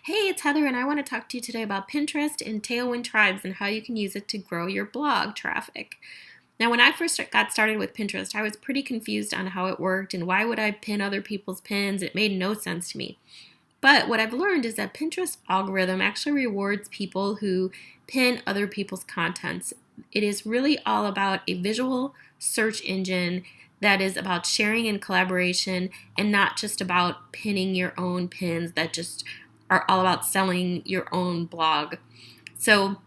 Hey, it's Heather, and I want to talk to you today about Pinterest and Tailwind Tribes and how you can use it to grow your blog traffic. Now, when I first got started with Pinterest, I was pretty confused on how it worked and why would I pin other people's pins. It made no sense to me. But what I've learned is that Pinterest algorithm actually rewards people who pin other people's contents. It is really all about a visual search engine that is about sharing and collaboration and not just about pinning your own pins that just are all about selling your own blog. So,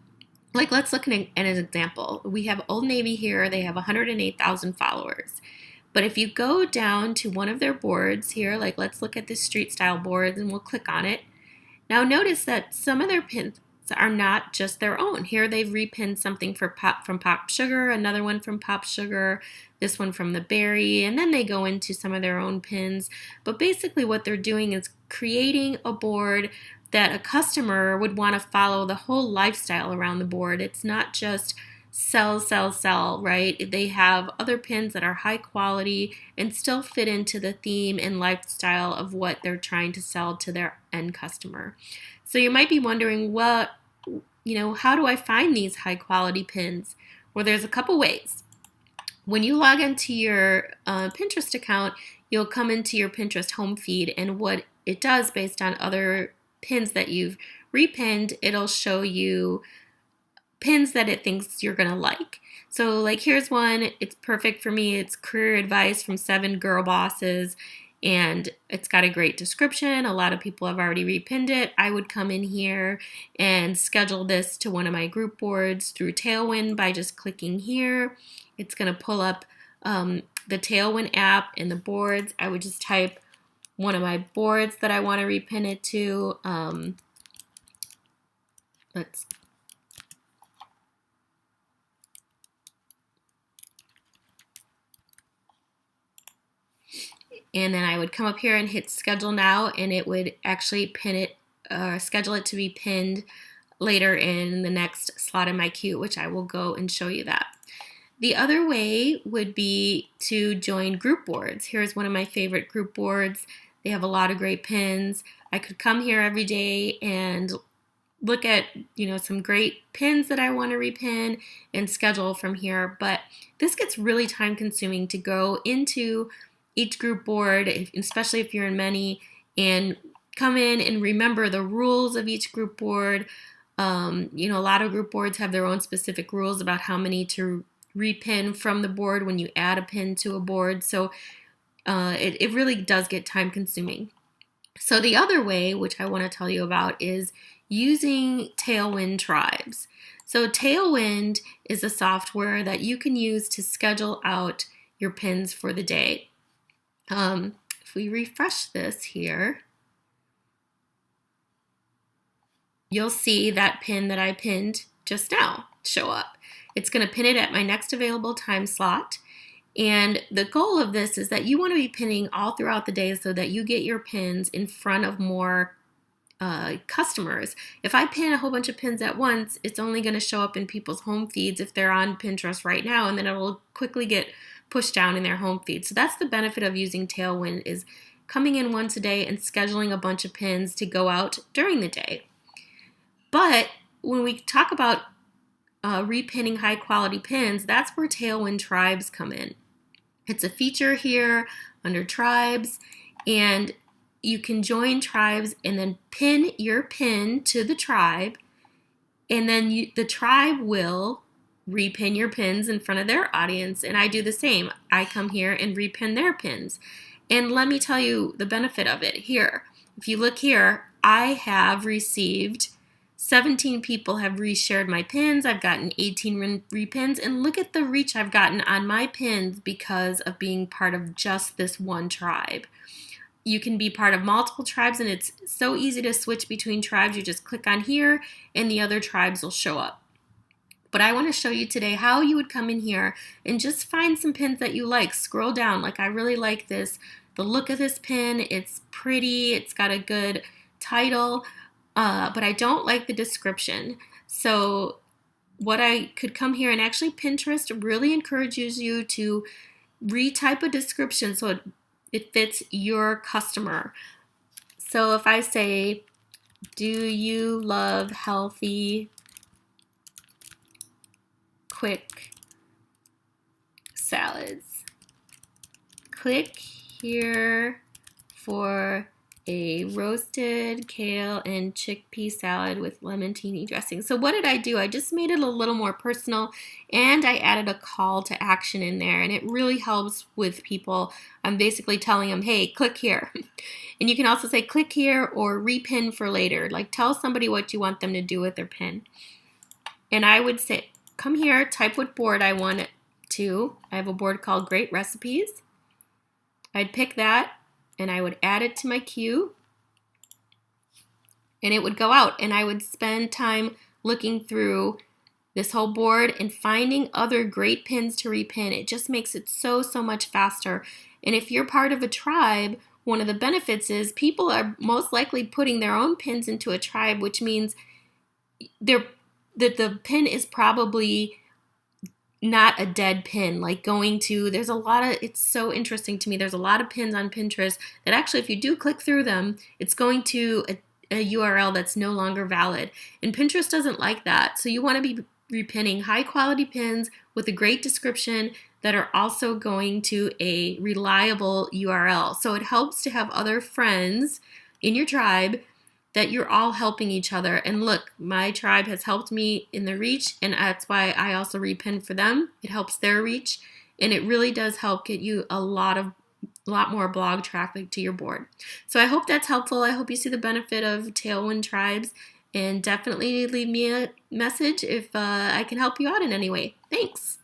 let's look at an example. We have Old Navy here. They have 108,000 followers. But if you go down to one of their boards here, let's look at the street style boards and we'll click on it. Now notice that some of their pins are not just their own. Here they've repinned something from Pop Sugar, another one from Pop Sugar, this one from the Berry, and then they go into some of their own pins. But basically what they're doing is creating a board that a customer would want to follow the whole lifestyle around the board. It's not just sell, sell, sell, right? They have other pins that are high quality and still fit into the theme and lifestyle of what they're trying to sell to their end customer. So you might be wondering, how do I find these high quality pins? Well, there's a couple ways. When you log into your Pinterest account, you'll come into your Pinterest home feed, and what it does based on other pins that you've repinned, it'll show you pins that it thinks you're going to like. So here's one. It's perfect for me. It's career advice from 7 girl bosses, and it's got a great description. A lot of people have already repinned it. I would come in here and schedule this to one of my group boards through Tailwind by just clicking here. It's going to pull up the Tailwind app and the boards. I would just type one of my boards that I want to repin it to. And then I would come up here and hit schedule now, and it would actually pin it, schedule it to be pinned later in the next slot in my queue, which I will go and show you that. The other way would be to join group boards. Here's one of my favorite group boards. They have a lot of great pins. I could come here every day and look at some great pins that I want to repin and schedule from here. But this gets really time consuming to go into each group board, especially if you're in many, and come in and remember the rules of each group board. A lot of group boards have their own specific rules about how many to repin from the board when you add a pin to a board. So it really does get time consuming. So the other way, which I want to tell you about, is using Tailwind Tribes. So Tailwind is a software that you can use to schedule out your pins for the day. If we refresh this here, you'll see that pin that I pinned just now show up. It's going to pin it at my next available time slot. And the goal of this is that you want to be pinning all throughout the day so that you get your pins in front of more customers. If I pin a whole bunch of pins at once, it's only going to show up in people's home feeds if they're on Pinterest right now, and then it'll quickly get pushed down in their home feed. So that's the benefit of using Tailwind, is coming in once a day and scheduling a bunch of pins to go out during the day. But when we talk about repinning high quality pins, that's where Tailwind Tribes come in. It's a feature here under Tribes, and you can join tribes and then pin your pin to the tribe, and then the tribe will repin your pins in front of their audience, and I do the same. I come here and repin their pins. And let me tell you the benefit of it here. If you look here, I have received 17 people have reshared my pins. I've gotten 18 repins, and look at the reach I've gotten on my pins because of being part of just this one tribe. You can be part of multiple tribes, and it's so easy to switch between tribes. You just click on here and the other tribes will show up. But I want to show you today how you would come in here and just find some pins that you like. Scroll down. I really like this. The look of this pin, it's pretty. It's got a good title, but I don't like the description. So what I could come here and actually, Pinterest really encourages you to retype a description so it fits your customer. So if I say Do you love healthy, quick salads? Click here for a roasted kale and chickpea salad with lemontini dressing. So what did I do? I just made it a little more personal, and I added a call to action in there, and it really helps with people. I'm basically telling them, hey, click here. And you can also say click here or repin for later. Like tell somebody what you want them to do with their pin. And I would say, come here, type what board I want it to. I have a board called Great Recipes. I'd pick that and I would add it to my queue and it would go out, and I would spend time looking through this whole board and finding other great pins to repin. It just makes it so much faster. And if you're part of a tribe, one of the benefits is people are most likely putting their own pins into a tribe, which means the pin is probably not a dead pin, like going to, there's a lot of, it's so interesting to me, there's a lot of pins on Pinterest that actually if you do click through them, it's going to a URL that's no longer valid. And Pinterest doesn't like that. So you want to be repinning high quality pins with a great description that are also going to a reliable URL. So it helps to have other friends in your tribe that you're all helping each other. And look, my tribe has helped me in the reach, and that's why I also repin for them. It helps their reach, and it really does help get you a lot more blog traffic to your board. So I hope that's helpful. I hope you see the benefit of Tailwind Tribes, and definitely leave me a message if I can help you out in any way. Thanks.